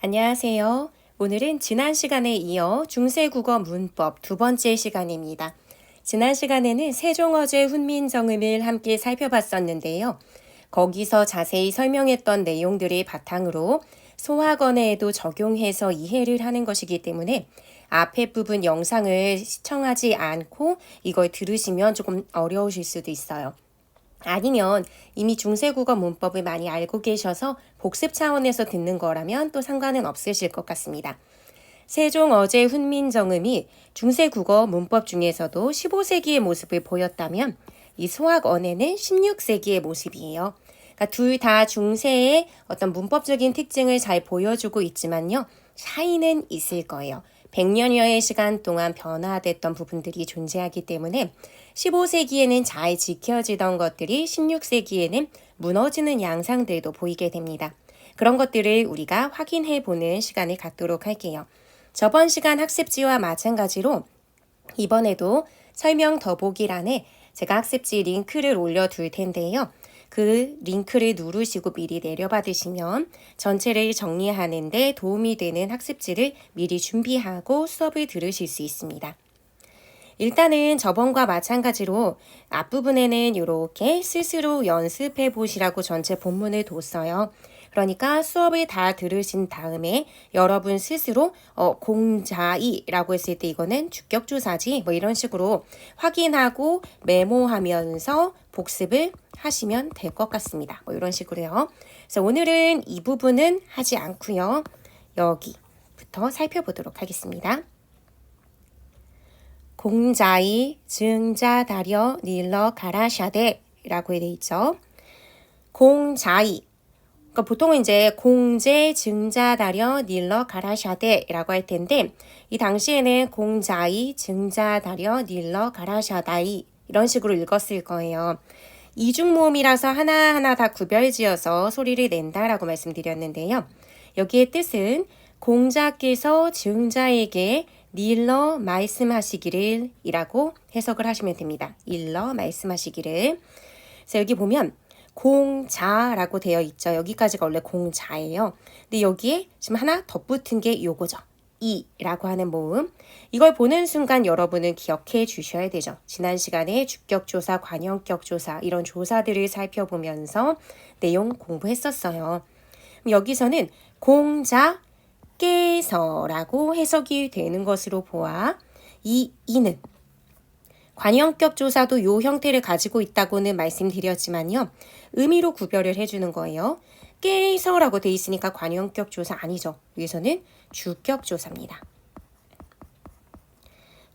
안녕하세요. 오늘은 지난 시간에 이어 중세국어 문법 두 번째 시간입니다. 지난 시간에는 세종어제 훈민정음을 함께 살펴봤었는데요. 거기서 자세히 설명했던 내용들을 바탕으로 소학원에도 적용해서 이해를 하는 것이기 때문에 앞에 부분 영상을 시청하지 않고 이걸 들으시면 조금 어려우실 수도 있어요. 아니면 이미 중세국어 문법을 많이 알고 계셔서 복습 차원에서 듣는 거라면 또 상관은 없으실 것 같습니다. 세종어제 훈민정음이 중세국어 문법 중에서도 15세기의 모습을 보였다면 이 소학언에는 16세기의 모습이에요. 그러니까 둘 다 중세의 어떤 문법적인 특징을 잘 보여주고 있지만요. 차이는 있을 거예요. 100년여의 시간 동안 변화됐던 부분들이 존재하기 때문에 15세기에는 잘 지켜지던 것들이 16세기에는 무너지는 양상들도 보이게 됩니다. 그런 것들을 우리가 확인해 보는 시간을 갖도록 할게요. 저번 시간 학습지와 마찬가지로 이번에도 설명 더보기란에 제가 학습지 링크를 올려둘 텐데요. 그 링크를 누르시고 미리 내려받으시면 전체를 정리하는 데 도움이 되는 학습지를 미리 준비하고 수업을 들으실 수 있습니다. 일단은 저번과 마찬가지로 앞부분에는 이렇게 스스로 연습해 보시라고 전체 본문을 뒀어요. 그러니까 수업을 다 들으신 다음에 여러분 스스로 공자이라고 했을 때 이거는 주격조사지 뭐 이런 식으로 확인하고 메모하면서 복습을 하시면 될 것 같습니다. 뭐 이런 식으로요. 그래서 오늘은 이 부분은 하지 않고요. 여기부터 살펴보도록 하겠습니다. 공자이 증자다려 닐러 가라샤데 라고 되어 있죠. 공자이 그러니까 보통은 이제 공제 증자다려 닐러 가라샤데 라고 할 텐데 이 당시에는 공자이 증자다려 닐러 가라샤다이 이런 식으로 읽었을 거예요. 이중모음이라서 하나하나 다 구별지어서 소리를 낸다라고 말씀드렸는데요. 여기의 뜻은 공자께서 증자에게 닐러 말씀하시기를 이라고 해석을 하시면 됩니다. 일러 말씀하시기를. 그래서 여기 보면 공자라고 되어 있죠. 여기까지가 원래 공자예요. 근데 여기에 지금 하나 덧붙은 게 요거죠. 이라고 하는 모음. 이걸 보는 순간 여러분은 기억해 주셔야 되죠. 지난 시간에 주격조사, 관형격조사 이런 조사들을 살펴보면서 내용 공부했었어요. 여기서는 공자께서라고 해석이 되는 것으로 보아 이는 관형격 조사도 요 형태를 가지고 있다고는 말씀드렸지만요. 의미로 구별을 해주는 거예요. 깨서라고 돼 있으니까 관형격 조사 아니죠. 여기서는 주격 조사입니다.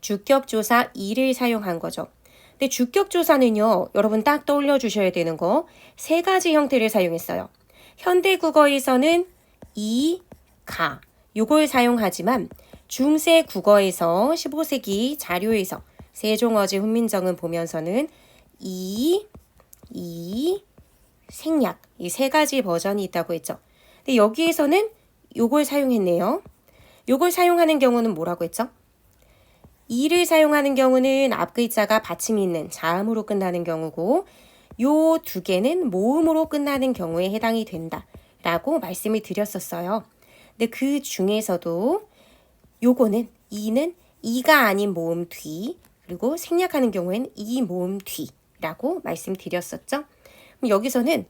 주격 조사 이를 사용한 거죠. 근데 주격 조사는요. 여러분 딱 떠올려 주셔야 되는 거 세 가지 형태를 사용했어요. 현대 국어에서는 이, 가 요걸 사용하지만 중세 국어에서 15세기 자료에서 세종어제 훈민정음 보면서는 이, 생략 이 세 가지 버전이 있다고 했죠. 근데 여기에서는 요걸 사용했네요. 요걸 사용하는 경우는 뭐라고 했죠? 이를 사용하는 경우는 앞 글자가 받침이 있는 자음으로 끝나는 경우고 요 두 개는 모음으로 끝나는 경우에 해당이 된다라고 말씀을 드렸었어요. 근데 그 중에서도 요거는 이는 이가 아닌 모음 뒤 그리고 생략하는 경우에는 이 모음 뒤라고 말씀드렸었죠. 그럼 여기서는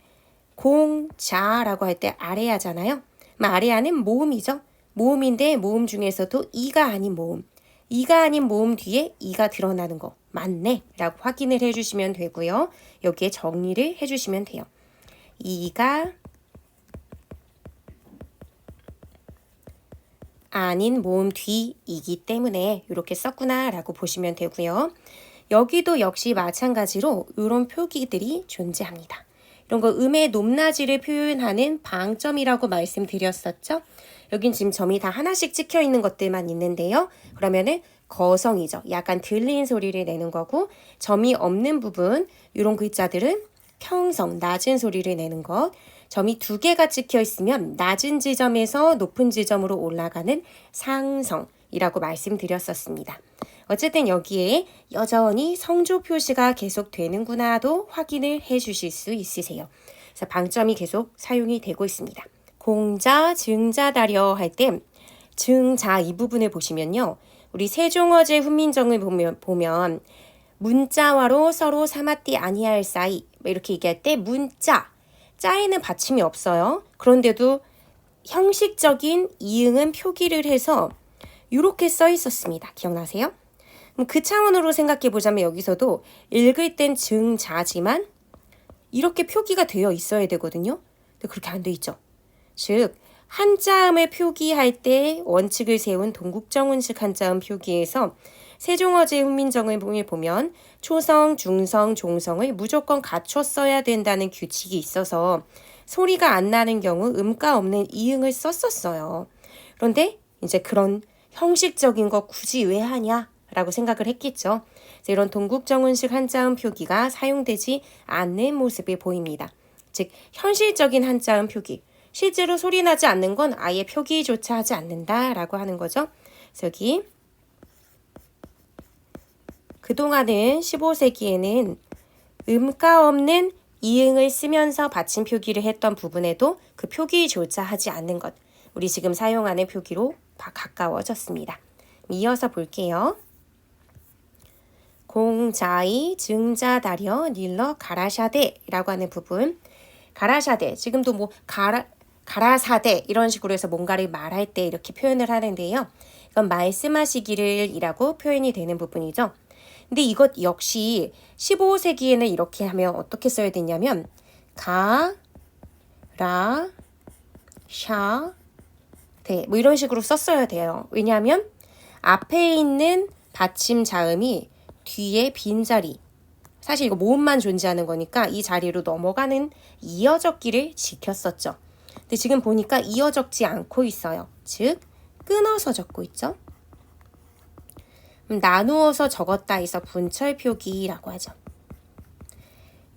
공자라고 할 때 아래야잖아요. 아래야는 모음이죠. 모음인데 모음 중에서도 이가 아닌 모음. 이가 아닌 모음 뒤에 이가 드러나는 거 맞네 라고 확인을 해주시면 되고요. 여기에 정리를 해주시면 돼요. 이가 아닌 모음 뒤이기 때문에 이렇게 썼구나 라고 보시면 되고요. 여기도 역시 마찬가지로 이런 표기들이 존재합니다. 이런 거 음의 높낮이를 표현하는 방점이라고 말씀드렸었죠. 여긴 지금 점이 다 하나씩 찍혀 있는 것들만 있는데요. 그러면은 거성이죠. 약간 들린 소리를 내는 거고 점이 없는 부분 이런 글자들은 평성, 낮은 소리를 내는 것. 점이 두 개가 찍혀 있으면 낮은 지점에서 높은 지점으로 올라가는 상성, 이라고 말씀드렸었습니다. 어쨌든 여기에 여전히 성조 표시가 계속 되는구나도 확인을 해 주실 수 있으세요. 그래서 방점이 계속 사용이 되고 있습니다. 공자, 증자다려 할 때 증자 이 부분을 보시면요. 우리 세종어제 훈민정을 보면 문자와로 서로 삼았디 아니할 사이 이렇게 얘기할 때 문자, 자에는 받침이 없어요. 그런데도 형식적인 이응은 표기를 해서 이렇게 써 있었습니다. 기억나세요? 그 차원으로 생각해 보자면 여기서도 읽을 땐 증자지만 이렇게 표기가 되어 있어야 되거든요. 근데 그렇게 안 돼 있죠. 즉 한자음을 표기할 때 원칙을 세운 동국정운식 한자음 표기에서 세종어제 훈민정을 보면 초성, 중성, 종성을 무조건 갖춰 써야 된다는 규칙이 있어서 소리가 안 나는 경우 음가 없는 이응을 썼었어요. 그런데 이제 그런 형식적인 거 굳이 왜 하냐? 라고 생각을 했겠죠. 이런 동국정운식 한자음 표기가 사용되지 않는 모습이 보입니다. 즉 현실적인 한자음 표기, 실제로 소리 나지 않는 건 아예 표기조차 하지 않는다라고 하는 거죠. 그래서 여기 그동안은 15세기에는 음가 없는 이응을 쓰면서 받침 표기를 했던 부분에도 그 표기조차 하지 않는 것, 우리 지금 사용하는 표기로 가까워졌습니다. 이어서 볼게요. 공자이 증자다려 닐러 가라샤데라고 하는 부분. 가라샤데, 지금도 뭐 가라사대 이런 식으로 해서 뭔가를 말할 때 이렇게 표현을 하는데요. 이건 말씀하시기를 이라고 표현이 되는 부분이죠. 근데 이것 역시 15세기에는 이렇게 하면 어떻게 써야 되냐면 가라샤데 뭐 이런 식으로 썼어야 돼요. 왜냐하면 앞에 있는 받침 자음이 뒤에 빈자리, 사실 이거 모음만 존재하는 거니까 이 자리로 넘어가는 이어 적기를 지켰었죠. 근데 지금 보니까 이어 적지 않고 있어요. 즉 끊어서 적고 있죠. 나누어서 적었다 해서 분철 표기라고 하죠.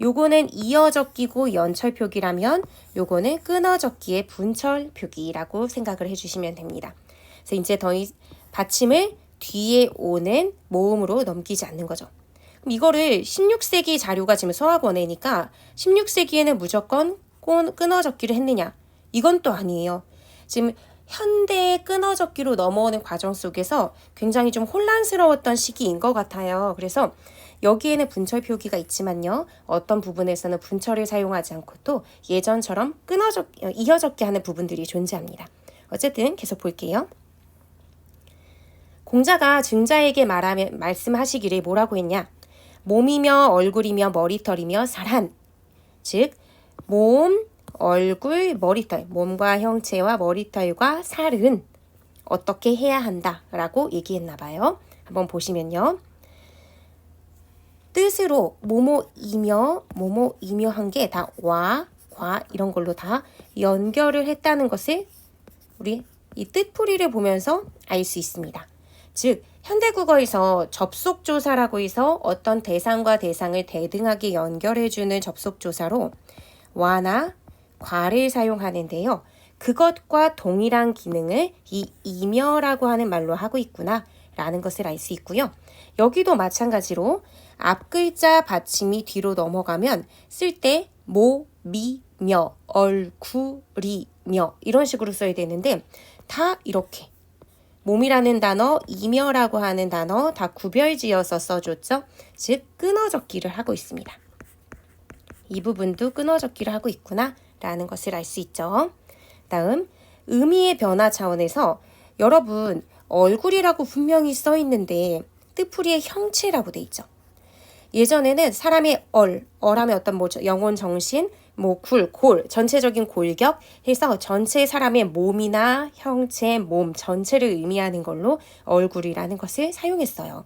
요거는 이어 적기고 연철 표기라면 요거는 끊어 적기의 분철 표기라고 생각을 해주시면 됩니다. 그래서 이제 받침을 뒤에 오는 모음으로 넘기지 않는 거죠. 그럼 이거를 16세기 자료가 지금 서학원에니까 16세기에는 무조건 끊어 적기를 했느냐? 이건 또 아니에요. 지금 현대의 끊어 적기로 넘어오는 과정 속에서 굉장히 좀 혼란스러웠던 시기인 것 같아요. 그래서 여기에는 분철 표기가 있지만요. 어떤 부분에서는 분철을 사용하지 않고 또 예전처럼 이어 적기 하는 부분들이 존재합니다. 어쨌든 계속 볼게요. 공자가 증자에게 말씀하시기를 뭐라고 했냐? 몸이며 얼굴이며 머리털이며 살한. 즉 몸, 얼굴, 머리털, 몸과 형체와 머리털과 살은 어떻게 해야 한다라고 얘기했나 봐요. 한번 보시면요. 뜻으로 뭐뭐이며 한 게 다 와, 과 이런 걸로 다 연결을 했다는 것을 우리 이 뜻풀이를 보면서 알 수 있습니다. 즉 현대국어에서 접속조사라고 해서 어떤 대상과 대상을 대등하게 연결해주는 접속조사로 와나 과를 사용하는데요. 그것과 동일한 기능을 이 이며라고 하는 말로 하고 있구나 라는 것을 알 수 있고요. 여기도 마찬가지로 앞글자 받침이 뒤로 넘어가면 쓸 때 모, 미, 며, 얼굴이며 이런 식으로 써야 되는데 다 이렇게 몸이라는 단어, 이며라고 하는 단어 다 구별지어서 써줬죠. 즉 끊어 적기를 하고 있습니다. 이 부분도 끊어 적기를 하고 있구나 라는 것을 알 수 있죠. 다음 의미의 변화 차원에서 여러분 얼굴이라고 분명히 써 있는데 뜻풀이의 형체라고 돼 있죠. 예전에는 사람의 얼하면 어떤 영혼, 정신, 골, 전체적인 골격 해서 전체 사람의 몸이나 형체, 몸 전체를 의미하는 걸로 얼굴이라는 것을 사용했어요.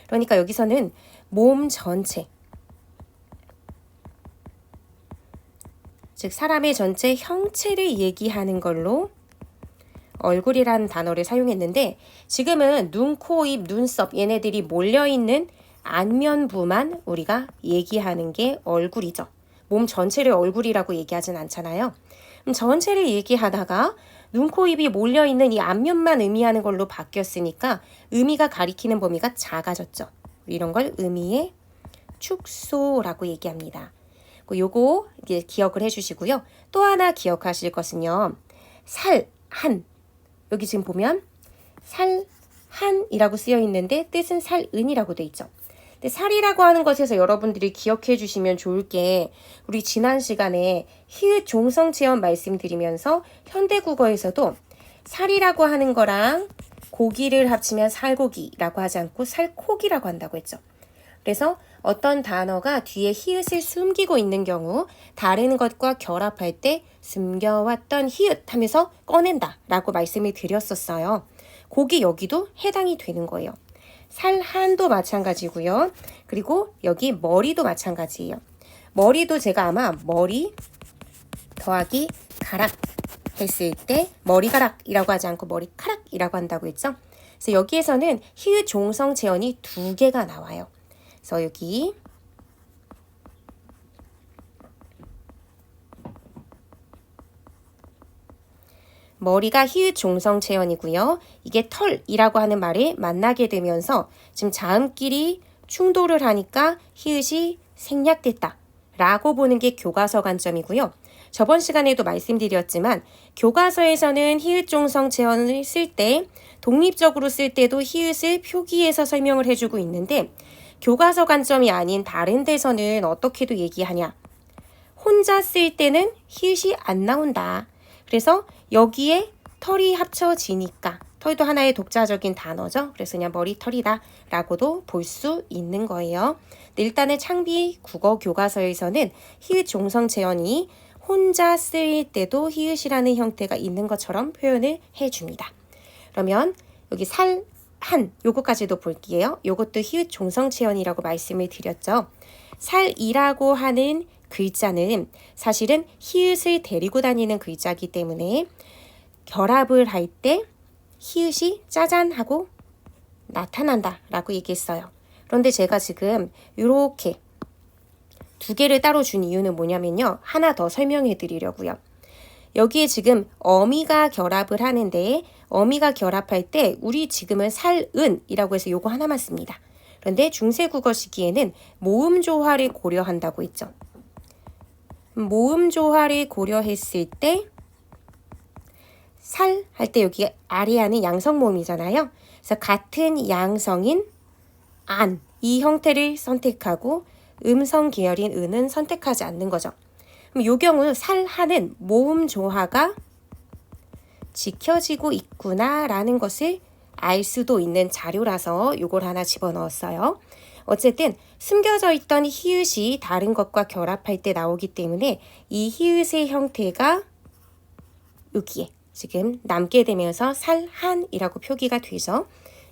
그러니까 여기서는 몸 전체, 즉 사람의 전체 형체를 얘기하는 걸로 얼굴이라는 단어를 사용했는데 지금은 눈, 코, 입, 눈썹 얘네들이 몰려있는 안면부만 우리가 얘기하는 게 얼굴이죠. 몸 전체를 얼굴이라고 얘기하진 않잖아요. 전체를 얘기하다가 눈, 코, 입이 몰려있는 이 앞면만 의미하는 걸로 바뀌었으니까 의미가 가리키는 범위가 작아졌죠. 이런 걸 의미의 축소라고 얘기합니다. 요거 이제 기억을 해주시고요. 또 하나 기억하실 것은요. 살, 한. 여기 지금 보면 살, 한이라고 쓰여 있는데 뜻은 살은이라고 돼 있죠. 근데 살이라고 하는 것에서 여러분들이 기억해 주시면 좋을 게 우리 지난 시간에 히읗 종성 체험 말씀드리면서 현대국어에서도 살이라고 하는 거랑 고기를 합치면 살고기라고 하지 않고 살코기라고 한다고 했죠. 그래서 어떤 단어가 뒤에 히읗을 숨기고 있는 경우 다른 것과 결합할 때 숨겨왔던 히읗 하면서 꺼낸다 라고 말씀을 드렸었어요. 고기 여기도 해당이 되는 거예요. 살한도 마찬가지고요. 그리고 여기 머리도 마찬가지예요. 머리도 제가 아마 머리 더하기 가락 했을 때 머리가락이라고 하지 않고 머리카락이라고 한다고 했죠. 그래서 여기에서는 히읗 종성 체언이 2개가 나와요. 그래서 여기 머리가 히읗 종성 체언이고요. 이게 털이라고 하는 말을 만나게 되면서 지금 자음끼리 충돌을 하니까 히읗이 생략됐다 라고 보는 게 교과서 관점이고요. 저번 시간에도 말씀드렸지만 교과서에서는 히읗 종성 체언을 쓸 때 독립적으로 쓸 때도 히읗을 표기해서 설명을 해주고 있는데 교과서 관점이 아닌 다른 데서는 어떻게도 얘기하냐. 혼자 쓸 때는 히읗이 안 나온다. 그래서 여기에 털이 합쳐지니까 털도 하나의 독자적인 단어죠. 그래서 그냥 머리털이다 라고도 볼 수 있는 거예요. 일단은 창비 국어 교과서에서는 히읗 종성 체언이 혼자 쓰일 때도 히읗이라는 형태가 있는 것처럼 표현을 해줍니다. 그러면 여기 살, 한 요거까지도 볼게요. 요것도 히읗 종성 체언이라고 말씀을 드렸죠. 살이라고 하는 글자는 사실은 히읗을 데리고 다니는 글자이기 때문에 결합을 할 때 히읗이 짜잔 하고 나타난다 라고 얘기했어요. 그런데 제가 지금 이렇게 2개를 따로 준 이유는 뭐냐면요. 하나 더 설명해 드리려고요. 여기에 지금 어미가 결합을 하는데 어미가 결합할 때 우리 지금은 살은이라고 해서 요거 하나만 씁니다. 그런데 중세국어 시기에는 모음 조화를 고려한다고 했죠. 모음 조화를 고려했을 때 살 할 때 여기 아래안은 양성 모음이잖아요. 그래서 같은 양성인 안, 이 형태를 선택하고 음성 계열인 은은 선택하지 않는 거죠. 그럼 이 경우 살하는 모음 조화가 지켜지고 있구나라는 것을 알 수도 있는 자료라서 이걸 하나 집어넣었어요. 어쨌든 숨겨져 있던 히읗이 다른 것과 결합할 때 나오기 때문에 이 히읗의 형태가 여기에 지금 남게 되면서 살한이라고 표기가 되죠.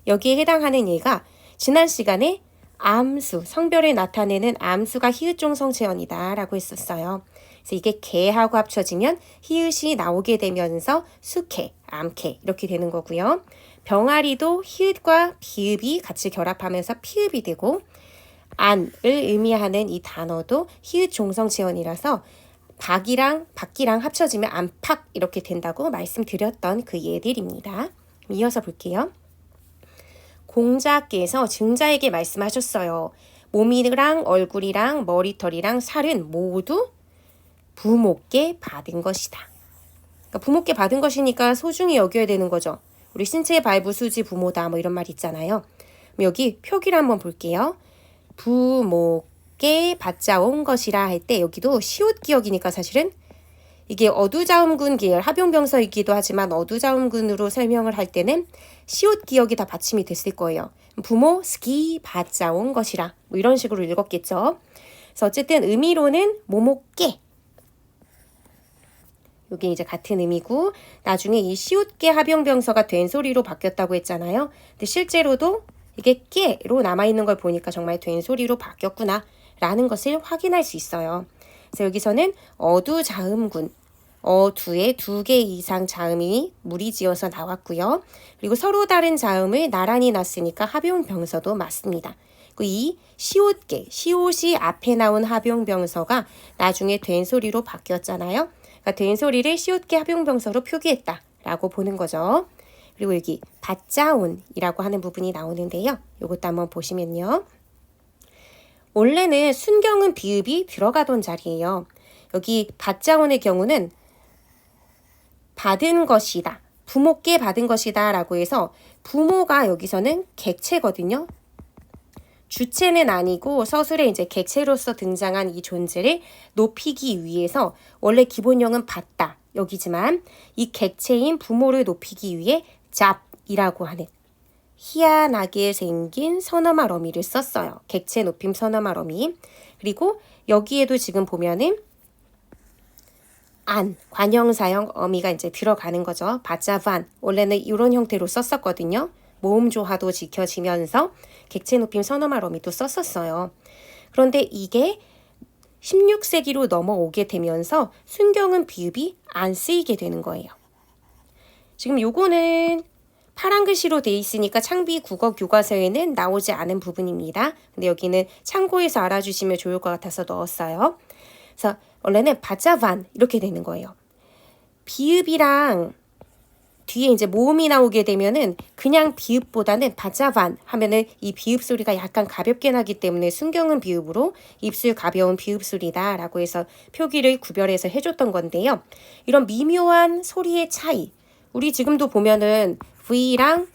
여기에 해당하는 예가 지난 시간에 암수, 성별을 나타내는 암수가 히읗 종성 체언이다 라고 했었어요. 그래서 이게 개하고 합쳐지면 히읗이 나오게 되면서 수개, 암개 이렇게 되는 거고요. 병아리도 히읗과 비읍이 같이 결합하면서 피읍이 되고 안을 의미하는 이 단어도 히읗 종성 체언이라서 박이랑 합쳐지면 안팎 이렇게 된다고 말씀드렸던 그 예들입니다. 이어서 볼게요. 공자께서 증자에게 말씀하셨어요. 몸이랑 얼굴이랑 머리털이랑 살은 모두 부모께 받은 것이다. 그러니까 부모께 받은 것이니까 소중히 여겨야 되는 거죠. 우리 신체 발부 수지 부모다 뭐 이런 말 있잖아요. 여기 표기를 한번 볼게요. 부모께 받자온 것이라 할 때 여기도 시옷 기억이니까 사실은 이게 어두자음군 계열 합용병서이기도 하지만 어두자음군으로 설명을 할 때는 시옷 기억이 다 받침이 됐을 거예요. 부모 스키 받자온 것이라 뭐 이런 식으로 읽었겠죠. 그래서 어쨌든 의미로는 모모께 이게 이제 같은 의미고 나중에 이 시옷께 합용병서가 된소리로 바뀌었다고 했잖아요. 근데 실제로도 이게 깨로 남아있는 걸 보니까 정말 된소리로 바뀌었구나 라는 것을 확인할 수 있어요. 그래서 여기서는 어두자음군, 어두에 2개 이상 자음이 무리지어서 나왔고요. 그리고 서로 다른 자음을 나란히 놨으니까 합용병서도 맞습니다. 이 시옷께, 시옷이 앞에 나온 합용병서가 나중에 된소리로 바뀌었잖아요. 그러니까 된소리를 시옷께 합용병서로 표기했다 라고 보는 거죠. 그리고 여기 받자온이라고 하는 부분이 나오는데요. 이것도 한번 보시면요. 원래는 순경은 비읍이 들어가던 자리예요. 여기 받자온의 경우는 받은 것이다. 부모께 받은 것이다 라고 해서 부모가 여기서는 객체거든요. 주체는 아니고 서술에 이제 객체로서 등장한 이 존재를 높이기 위해서 원래 기본형은 받다 여기지만 이 객체인 부모를 높이기 위해 잡이라고 하는 희한하게 생긴 서너말 어미를 썼어요. 객체 높임 서너말 어미. 그리고 여기에도 지금 보면은 안, 관형사형 어미가 이제 들어가는 거죠. 바자반. 원래는 이런 형태로 썼었거든요. 모음 조화도 지켜지면서 객체 높임 서너말 어미도 썼었어요. 그런데 이게 16세기로 넘어오게 되면서 순경은 비읍이 안 쓰이게 되는 거예요. 지금 요거는 파란 글씨로 돼 있으니까 창비 국어 교과서에는 나오지 않은 부분입니다. 근데 여기는 참고해서 알아주시면 좋을 것 같아서 넣었어요. 그래서 원래는 바자반 이렇게 되는 거예요. 비읍이랑 뒤에 이제 모음이 나오게 되면은 그냥 비읍보다는 바자반 하면은 이 비읍 소리가 약간 가볍게 나기 때문에 순경은 비읍으로 입술 가벼운 비읍 소리다라고 해서 표기를 구별해서 해줬던 건데요. 이런 미묘한 소리의 차이, 우리 지금도 보면은 V랑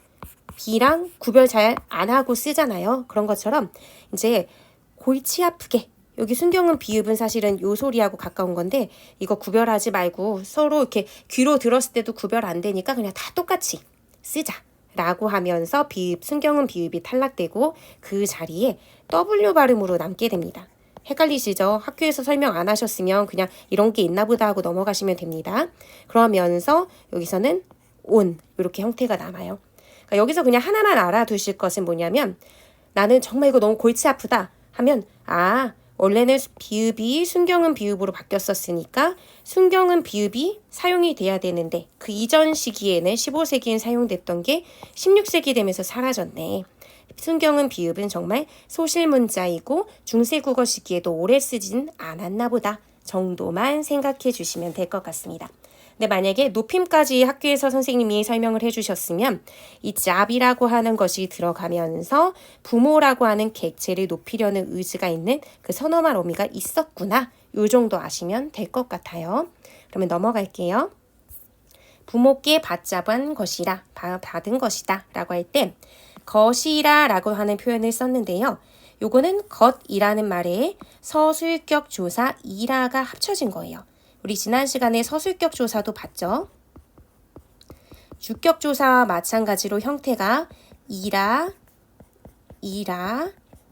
B랑 구별 잘 안 하고 쓰잖아요. 그런 것처럼 이제 골치 아프게 여기 순경은 비읍은 사실은 요 소리하고 가까운 건데 이거 구별하지 말고 서로 이렇게 귀로 들었을 때도 구별 안 되니까 그냥 다 똑같이 쓰자라고 하면서 비읍, 순경은 비읍이 탈락되고 그 자리에 W 발음으로 남게 됩니다. 헷갈리시죠? 학교에서 설명 안 하셨으면 그냥 이런 게 있나 보다 하고 넘어가시면 됩니다. 그러면서 여기서는 온 이렇게 형태가 남아요. 그러니까 여기서 그냥 하나만 알아두실 것은 뭐냐면 나는 정말 이거 너무 골치 아프다 하면 원래는 비읍이 순경은 비읍으로 바뀌었었으니까 순경은 비읍이 사용이 돼야 되는데 그 이전 시기에는 15세기엔 사용됐던 게 16세기 되면서 사라졌네. 순경은 비읍은 정말 소실문자이고 중세국어 시기에도 오래 쓰진 않았나 보다 정도만 생각해 주시면 될 것 같습니다. 근데 만약에 높임까지 학교에서 선생님이 설명을 해주셨으면 이 잡이라고 하는 것이 들어가면서 부모라고 하는 객체를 높이려는 의지가 있는 그 선어말 어미가 있었구나. 요 정도 아시면 될 것 같아요. 그러면 넘어갈게요. 부모께 받잡은 것이라, 받은 것이다 라고 할 때 것이라 라고 하는 표현을 썼는데요. 요거는 것이라는 말에 서술격 조사 이라가 합쳐진 거예요. 우리 지난 시간에 서술격 조사도 봤죠? 주격 조사와 마찬가지로 형태가 이라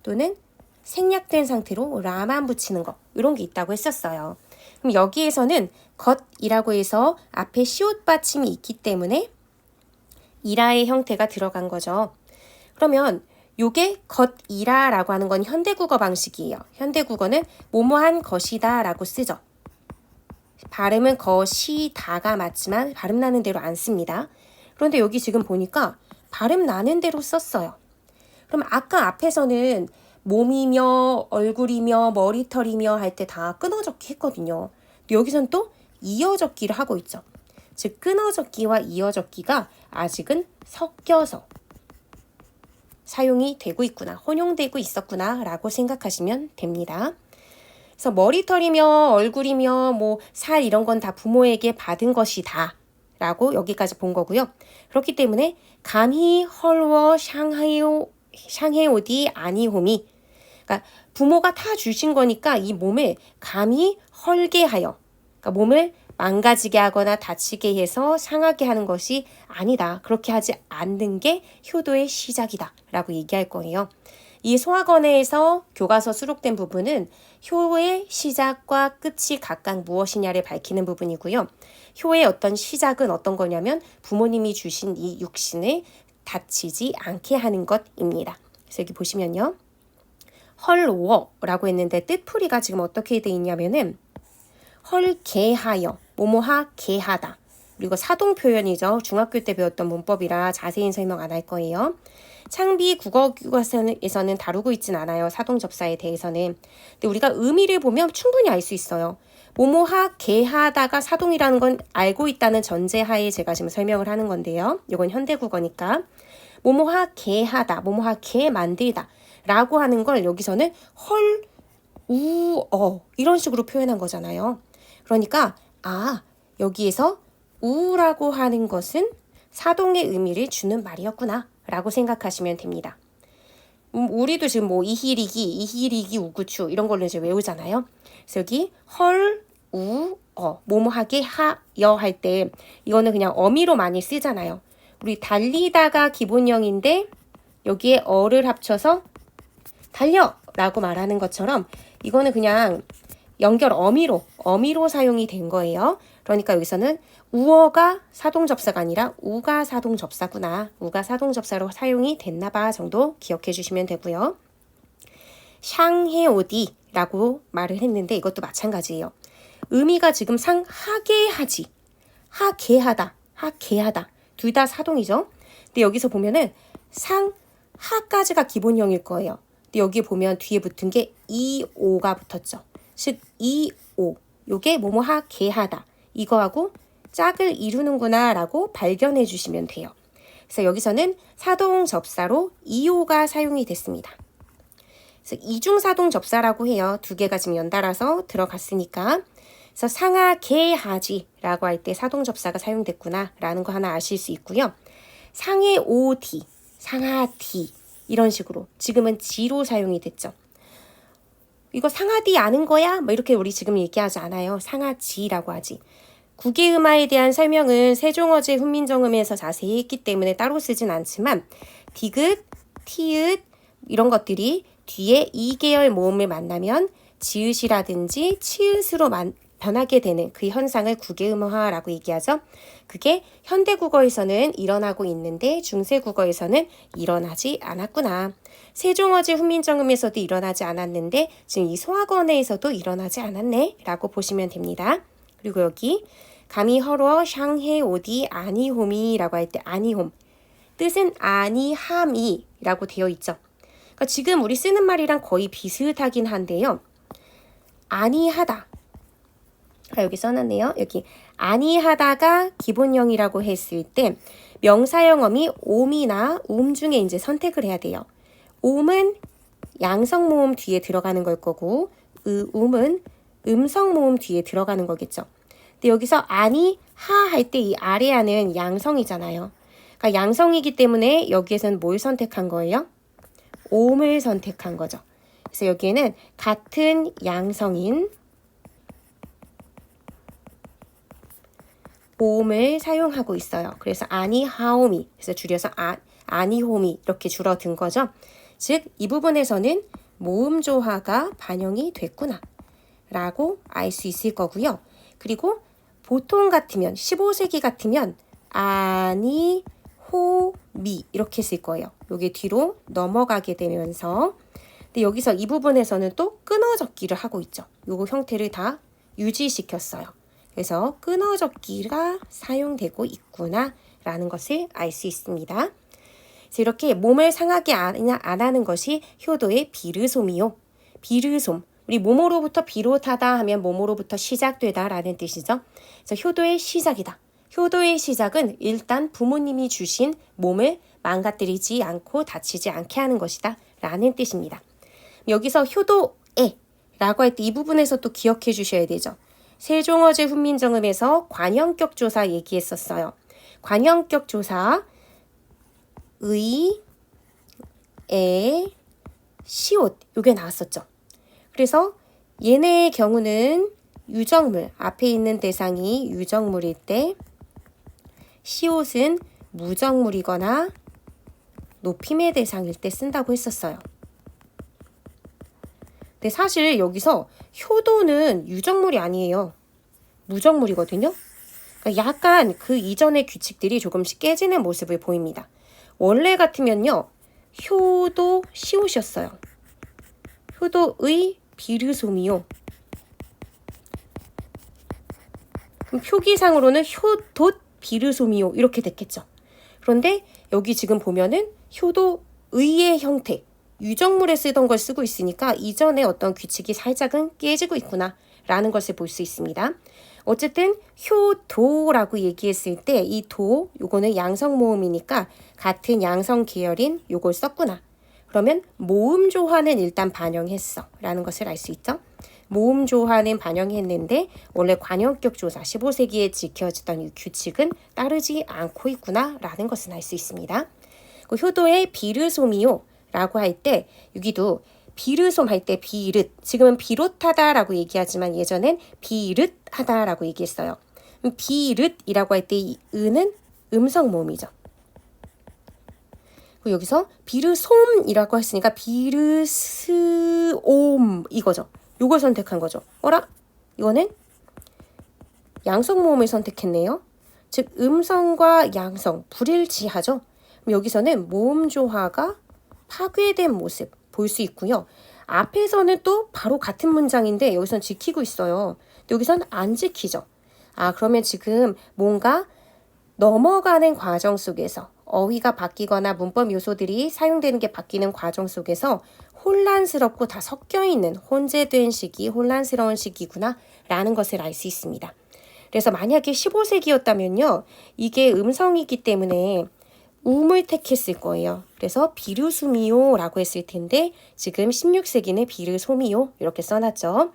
또는 생략된 상태로 라만 붙이는 거 이런 게 있다고 했었어요. 그럼 여기에서는 것이라고 해서 앞에 시옷 받침이 있기 때문에 이라의 형태가 들어간 거죠. 그러면 요게 것이라라고 하는 건 현대국어 방식이에요. 현대국어는 뭐뭐한 것이다 라고 쓰죠. 발음은 것이다가 맞지만 발음 나는 대로 안 씁니다. 그런데 여기 지금 보니까 발음 나는 대로 썼어요. 그럼 아까 앞에서는 몸이며 얼굴이며 머리털이며 할 때 다 끊어적기 했거든요. 근데 여기선 또 이어적기를 하고 있죠. 즉 끊어적기와 이어적기가 아직은 섞여서 사용이 되고 있구나, 혼용되고 있었구나 라고 생각하시면 됩니다. 그래서 머리털이며 얼굴이며 뭐 살 이런 건 다 부모에게 받은 것이다 라고 여기까지 본 거고요. 그렇기 때문에 감히 헐워 샹해오디 아니호미, 그러니까 부모가 다 주신 거니까 이 몸을 감히 헐게 하여, 그러니까 몸을 망가지게 하거나 다치게 해서 상하게 하는 것이 아니다. 그렇게 하지 않는 게 효도의 시작이다 라고 얘기할 거예요. 이 소학원에서 교과서 수록된 부분은 효의 시작과 끝이 각각 무엇이냐를 밝히는 부분이고요. 효의 어떤 시작은 어떤 거냐면 부모님이 주신 이 육신을 다치지 않게 하는 것입니다. 그래서 여기 보시면요. 헐워라고 했는데 뜻풀이가 지금 어떻게 돼 있냐면은 헐게하여, 뭐뭐하 게하다. 그리고 사동 표현이죠. 중학교 때 배웠던 문법이라 자세히 설명 안 할 거예요. 창비 국어교과서에서는 다루고 있진 않아요. 사동접사에 대해서는. 근데 우리가 의미를 보면 충분히 알 수 있어요. 뭐뭐하, 개하다가 사동이라는 건 알고 있다는 전제하에 제가 지금 설명을 하는 건데요. 이건 현대국어니까. 뭐뭐하, 개하다, 뭐뭐하, 개 만들다 라고 하는 걸 여기서는 헐, 이런 식으로 표현한 거잖아요. 그러니까 여기에서 우라고 하는 것은 사동의 의미를 주는 말이었구나 라고 생각하시면 됩니다. 우리도 지금 뭐 이희리기, 우구추 이런 걸로 이제 외우잖아요. 그래서 여기 헐, 뭐뭐하게 하여 할 때 이거는 그냥 어미로 많이 쓰잖아요. 우리 달리다가 기본형인데 여기에 어를 합쳐서 달려 라고 말하는 것처럼 이거는 그냥 연결 어미로 사용이 된 거예요. 그러니까 여기서는 우어가 사동접사가 아니라 우가 사동접사구나. 우가 사동접사로 사용이 됐나봐 정도 기억해 주시면 되고요. 샹해오디라고 말을 했는데 이것도 마찬가지예요. 의미가 지금 상하게 하지, 하게하다, 하게하다 둘 다 사동이죠. 근데 여기서 보면은 상하까지가 기본형일 거예요. 근데 여기 보면 뒤에 붙은 게 이오가 붙었죠. 즉 이오 요게 뭐뭐하 게하다 이거하고 짝을 이루는구나 라고 발견해 주시면 돼요. 그래서 여기서는 사동접사로 이오가 사용이 됐습니다. 그래서 이중사동접사라고 해요. 두 개가 지금 연달아서 들어갔으니까. 그래서 상하게하지라고 할 때 사동접사가 사용됐구나 라는 거 하나 아실 수 있고요. 상해오디, 상하디 이런 식으로 지금은 지로 사용이 됐죠. 이거 상하디 아는 거야? 뭐 이렇게 우리 지금 얘기하지 않아요. 상하지라고 하지. 국외음화에 대한 설명은 세종어제 훈민정음에서 자세히 했기 때문에 따로 쓰진 않지만 디귿, 티읕 이런 것들이 뒤에 이계열 모음을 만나면 지읒이라든지 치읒으로 변하게 되는 그 현상을 국외음화라고 얘기하죠. 그게 현대국어에서는 일어나고 있는데 중세국어에서는 일어나지 않았구나. 세종어제 훈민정음에서도 일어나지 않았는데 지금 이 소학원에서도 일어나지 않았네 라고 보시면 됩니다. 그리고 여기 감히 허러 샹해오디 아니홈이라고 할 때 아니홈 뜻은 아니함이라고 되어 있죠. 그러니까 지금 우리 쓰는 말이랑 거의 비슷하긴 한데요. 아니하다. 여기 써놨네요. 여기 아니하다가 기본형이라고 했을 때 명사형어미 옴이나 움 중에 이제 선택을 해야 돼요. 옴은 양성모음 뒤에 들어가는 걸 거고 음은 음성모음 뒤에 들어가는 거겠죠. 근데 여기서 아니 하 할 때 이 아래하는 양성이잖아요. 그러니까 양성이기 때문에 여기에서는 뭘 선택한 거예요? 옴을 선택한 거죠. 그래서 여기에는 같은 양성인 옴을 사용하고 있어요. 그래서 아니하오미, 그래서 줄여서 아니호미 이렇게 줄어든 거죠. 즉 이 부분에서는 모음 조화가 반영이 됐구나 라고 알 수 있을 거고요. 그리고 보통 같으면 15세기 같으면 아니호미 이렇게 쓸 거예요. 여기 뒤로 넘어가게 되면서 근데 여기서 이 부분에서는 또 끊어적기를 하고 있죠. 요 형태를 다 유지시켰어요. 그래서 끊어적기가 사용되고 있구나 라는 것을 알 수 있습니다. 그래서 이렇게 몸을 상하게 안 하는 것이 효도의 비르솜이요. 비르솜. 우리 뭐뭐로부터 비롯하다 하면 뭐뭐로부터 시작되다 라는 뜻이죠. 그래서 효도의 시작이다. 효도의 시작은 일단 부모님이 주신 몸을 망가뜨리지 않고 다치지 않게 하는 것이다 라는 뜻입니다. 여기서 효도에 라고 할 때 이 부분에서 또 기억해 주셔야 되죠. 세종어제 훈민정음에서 관형격 조사 얘기했었어요. 관형격 조사 의, 에, 시옷 요게 나왔었죠. 그래서 얘네의 경우는 유정물, 앞에 있는 대상이 유정물일 때 시옷은 무정물이거나 높임의 대상일 때 쓴다고 했었어요. 근데 사실 여기서 효도는 유정물이 아니에요. 무정물이거든요. 그러니까 약간 그 이전의 규칙들이 조금씩 깨지는 모습을 보입니다. 원래 같으면요. 효도 시옷이었어요. 효도의 비르솜이요. 그럼 표기상으로는 효돛 비르솜이요 이렇게 됐겠죠. 그런데 여기 지금 보면은 효도 의의 형태, 유적물에 쓰던 걸 쓰고 있으니까 이전에 어떤 규칙이 살짝은 깨지고 있구나 라는 것을 볼 수 있습니다. 어쨌든 효도라고 얘기했을 때 이 도, 요거는 양성 모음이니까 같은 양성 계열인 요걸 썼구나. 그러면 모음 조화는 일단 반영했어 라는 것을 알 수 있죠. 모음 조화는 반영했는데 원래 관형격 조사 15세기에 지켜지던 이 규칙은 따르지 않고 있구나 라는 것을 알 수 있습니다. 그 효도의 비르소미오 라고 할 때 여기도 비르솜 할 때 비릇, 지금은 비롯하다 라고 얘기하지만 예전엔 비릇하다 라고 얘기했어요. 비릇이라고 할 때 이 은은 음성 모음이죠. 그리고 여기서 비르솜이라고 했으니까 비르스옴 이거죠. 요걸 선택한 거죠. 어라? 이거는 양성 모음을 선택했네요. 즉 음성과 양성 불일치하죠. 여기서는 모음 조화가 파괴된 모습 볼 수 있고요. 앞에서는 또 바로 같은 문장인데 여기선 지키고 있어요. 근데 여기선 안 지키죠. 그러면 지금 뭔가 넘어가는 과정 속에서 어휘가 바뀌거나 문법 요소들이 사용되는 게 바뀌는 과정 속에서 혼란스럽고 다 섞여 있는 혼재된 시기, 혼란스러운 시기구나 라는 것을 알 수 있습니다. 그래서 만약에 15세기였다면요. 이게 음성이기 때문에 음을 택했을 거예요. 그래서 비르수미오라고 했을 텐데 지금 16세기는 비르소미오 이렇게 써놨죠.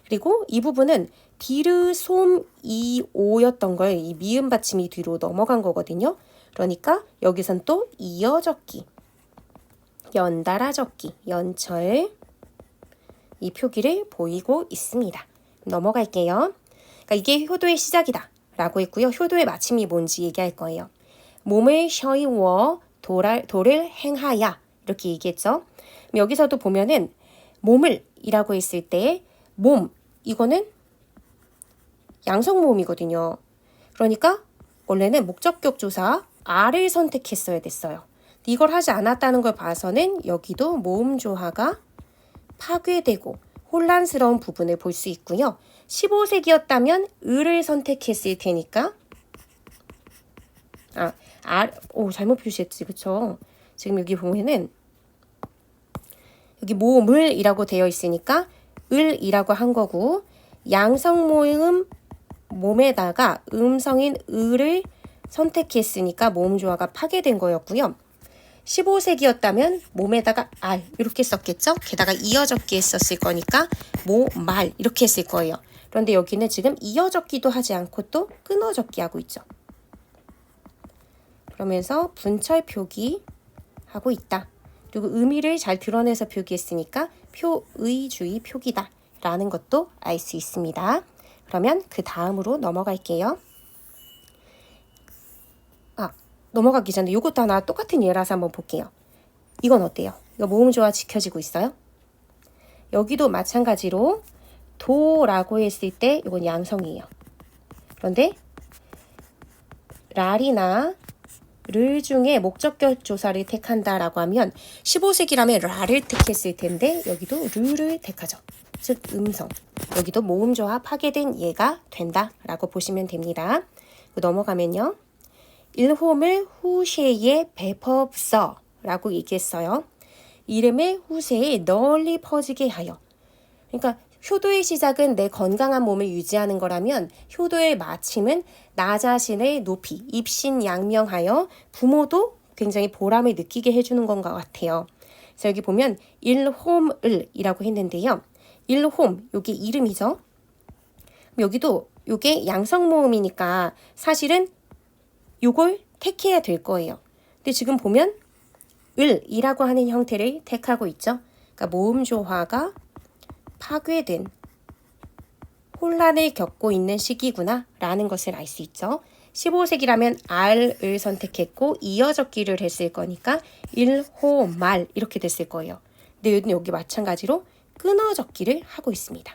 그리고 이 부분은 비르솜이오였던 걸 이 미음 받침이 뒤로 넘어간 거거든요. 그러니까 여기선 또 이어 적기, 연달아 적기, 연철 이 표기를 보이고 있습니다. 넘어갈게요. 그러니까 이게 효도의 시작이다 라고 했고요. 효도의 마침이 뭔지 얘기할 거예요. 몸을 쉬워 도를 행하야 이렇게 얘기했죠. 여기서도 보면은 몸을 이라고 했을 때 몸 이거는 양성 모음이거든요. 그러니까 원래는 목적격 조사 R을 선택했어야 됐어요. 이걸 하지 않았다는 걸 봐서는 여기도 모음 조화가 파괴되고 혼란스러운 부분을 볼 수 있고요. 15세기였다면 을을 선택했을 테니까 잘못 표시했지, 그쵸? 지금 여기 보면은 여기 모음을이라고 되어 있으니까 을이라고 한 거고 양성 모음 몸에다가 음성인 을을 선택했으니까 모음 조화가 파괴된 거였고요. 15세기였다면 몸에다가 알 이렇게 썼겠죠? 게다가 이어 적기 했었을 거니까 말 이렇게 했을 거예요. 그런데 여기는 지금 이어 적기도 하지 않고 또 끊어 적기 하고 있죠. 그러면서 분철 표기 하고 있다. 그리고 의미를 잘 드러내서 표기했으니까 표의주의 표기다 라는 것도 알 수 있습니다. 그러면 그 다음으로 넘어갈게요. 넘어가기 전에 이것도 하나 똑같은 예라서 한번 볼게요. 이건 어때요? 이거 모음 조화 지켜지고 있어요? 여기도 마찬가지로 도라고 했을 때 이건 양성이에요. 그런데 랄이나 를 중에 목적격 조사를 택한다라고 하면 15세기라면 라를 택했을 텐데 여기도 르를 택하죠. 즉 음성. 여기도 모음 조화 파괴된 예가 된다라고 보시면 됩니다. 넘어가면요. 일홈을 후세에 베법서 라고 얘기했어요. 이름을 후세에 널리 퍼지게 하여. 그러니까 효도의 시작은 내 건강한 몸을 유지하는 거라면 효도의 마침은 나 자신을 높이 입신양명하여 부모도 굉장히 보람을 느끼게 해주는 건 것 같아요. 그래서 여기 보면 일홈을이라고 했는데요. 일홈, 요게 이름이죠. 여기도 요게 양성 모음이니까 사실은 요걸 택해야 될 거예요. 근데 지금 보면 을이라고 하는 형태를 택하고 있죠. 그러니까 모음 조화가 파괴된 혼란을 겪고 있는 시기구나 라는 것을 알 수 있죠. 15세기라면 R을 선택했고 이어 적기를 했을 거니까 일호말 이렇게 됐을 거예요. 근데 여기 마찬가지로 끊어 적기를 하고 있습니다.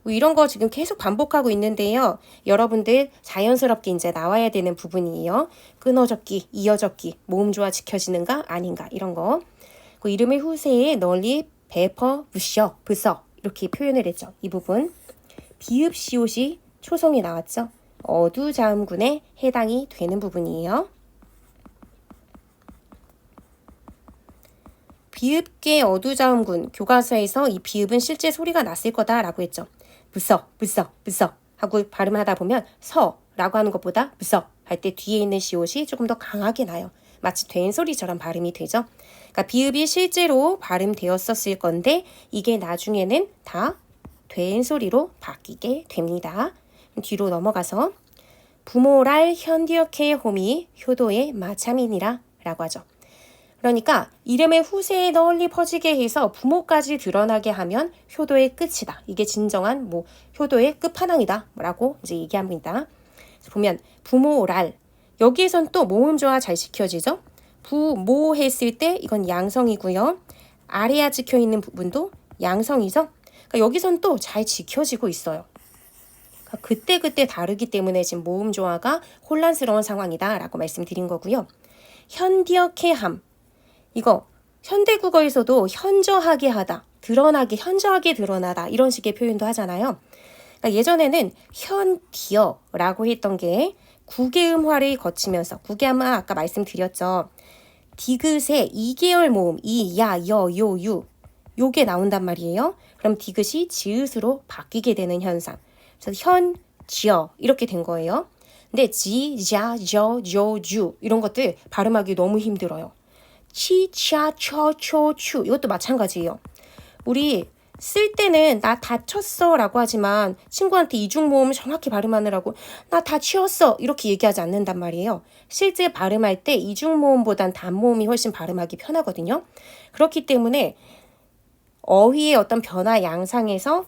이런 거 지금 계속 반복하고 있는데요. 여러분들 자연스럽게 이제 나와야 되는 부분이에요. 끊어 적기, 이어 적기, 모음 조화 지켜지는가 아닌가 이런 거. 그 이름의 후세에 널리 부셔 이렇게 표현을 했죠. 이 부분 비읍 시옷이 초성이 나왔죠. 어두자음군에 해당이 되는 부분이에요. 비읍계 어두자음군 교과서에서 이 비읍은 실제 소리가 났을 거다라고 했죠. 부서, 부서, 부서 하고 발음하다 보면 서라고 하는 것보다 부서 할 때 뒤에 있는 시옷이 조금 더 강하게 나요. 마치 된 소리처럼 발음이 되죠. 그러니까 비읍이 실제로 발음되었었을 건데 이게 나중에는 다 된 소리로 바뀌게 됩니다. 뒤로 넘어가서 부모랄 현디어케 홈이 효도의 마참이니라 라고 하죠. 그러니까 이름의 후세에 널리 퍼지게 해서 부모까지 드러나게 하면 효도의 끝이다. 이게 진정한 효도의 끝판왕이다 라고 이제 얘기합니다. 보면 부모랄 여기에선 또 모음조화 잘 지켜지죠. 부모 했을 때 이건 양성이고요. 아래야 찍혀 있는 부분도 양성이죠. 그러니까 여기선 또 잘 지켜지고 있어요. 그러니까 그때 다르기 때문에 지금 모음조화가 혼란스러운 상황이다 라고 말씀드린 거고요. 현디어케함 이거 현대국어에서도 현저하게 하다, 드러나게, 현저하게 드러나다 이런 식의 표현도 하잖아요. 그러니까 예전에는 현디어라고 했던 게 구개음화를 거치면서 구개음화 아까 말씀드렸죠. 디귿의 2개월 모음 이, 야, 여, 요, 유 요게 나온단 말이에요. 그럼 디귿이 지읒으로 바뀌게 되는 현상. 그래서 현, 지어 이렇게 된 거예요. 근데 지, 자, 저, 조, 주 이런 것들 발음하기 너무 힘들어요. 치, 차, 처, 초, 추 이것도 마찬가지예요. 우리 쓸 때는 나 다쳤어 라고 하지만 친구한테 이중모음 정확히 발음하느라고 나 다치었어 이렇게 얘기하지 않는단 말이에요. 실제 발음할 때 이중모음보단 단모음이 훨씬 발음하기 편하거든요. 그렇기 때문에 어휘의 어떤 변화 양상에서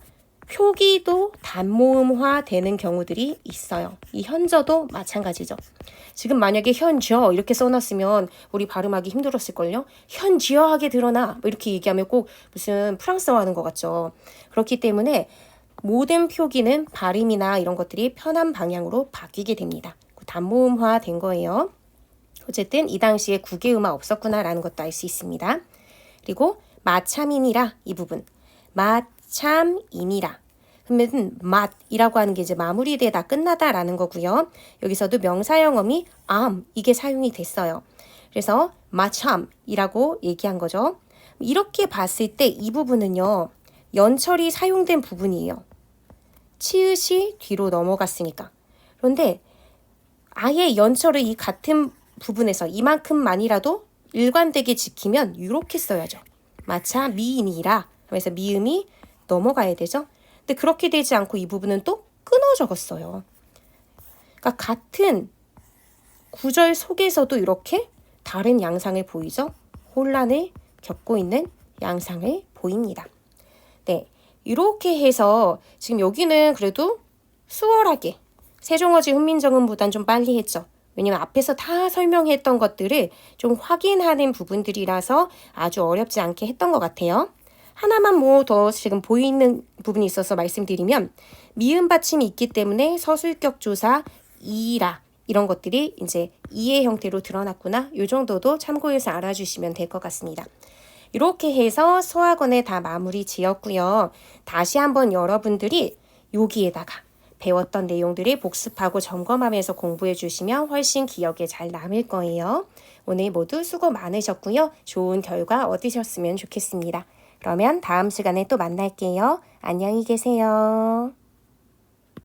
표기도 단모음화 되는 경우들이 있어요. 이 현저도 마찬가지죠. 지금 만약에 현저 이렇게 써놨으면 우리 발음하기 힘들었을걸요. 현지어하게 드러나 이렇게 얘기하면 꼭 무슨 프랑스어 하는 것 같죠. 그렇기 때문에 모든 표기는 발음이나 이런 것들이 편한 방향으로 바뀌게 됩니다. 단모음화 된 거예요. 어쨌든 이 당시에 구개음화 없었구나라는 것도 알 수 있습니다. 그리고 마참이니라 이 부분. 마참이니라. 그러면 맛이라고 하는 게 이제 마무리되다 끝나다라는 거고요. 여기서도 명사형어미 이게 사용이 됐어요. 그래서 마참이라고 얘기한 거죠. 이렇게 봤을 때 이 부분은요. 연철이 사용된 부분이에요. 치읓이 뒤로 넘어갔으니까. 그런데 아예 연철을 이 같은 부분에서 이만큼만이라도 일관되게 지키면 이렇게 써야죠. 마차 미인이라 하면서 미음이 넘어가야 되죠. 근데 그렇게 되지 않고 이 부분은 또 끊어 적었어요. 그러니까 같은 구절 속에서도 이렇게 다른 양상을 보이죠. 혼란을 겪고 있는 양상을 보입니다. 네, 이렇게 해서 지금 여기는 그래도 수월하게 세종어지 훈민정음보단 좀 빨리 했죠. 왜냐면 앞에서 다 설명했던 것들을 좀 확인하는 부분들이라서 아주 어렵지 않게 했던 것 같아요. 하나만 더 지금 보이는 부분이 있어서 말씀드리면 미음 받침이 있기 때문에 서술격 조사 이라 이런 것들이 이제 이의 형태로 드러났구나. 이 정도도 참고해서 알아주시면 될 것 같습니다. 이렇게 해서 소학원에 다 마무리 지었고요. 다시 한번 여러분들이 여기에다가 배웠던 내용들을 복습하고 점검하면서 공부해 주시면 훨씬 기억에 잘 남을 거예요. 오늘 모두 수고 많으셨고요. 좋은 결과 얻으셨으면 좋겠습니다. 그러면 다음 시간에 또 만날게요. 안녕히 계세요.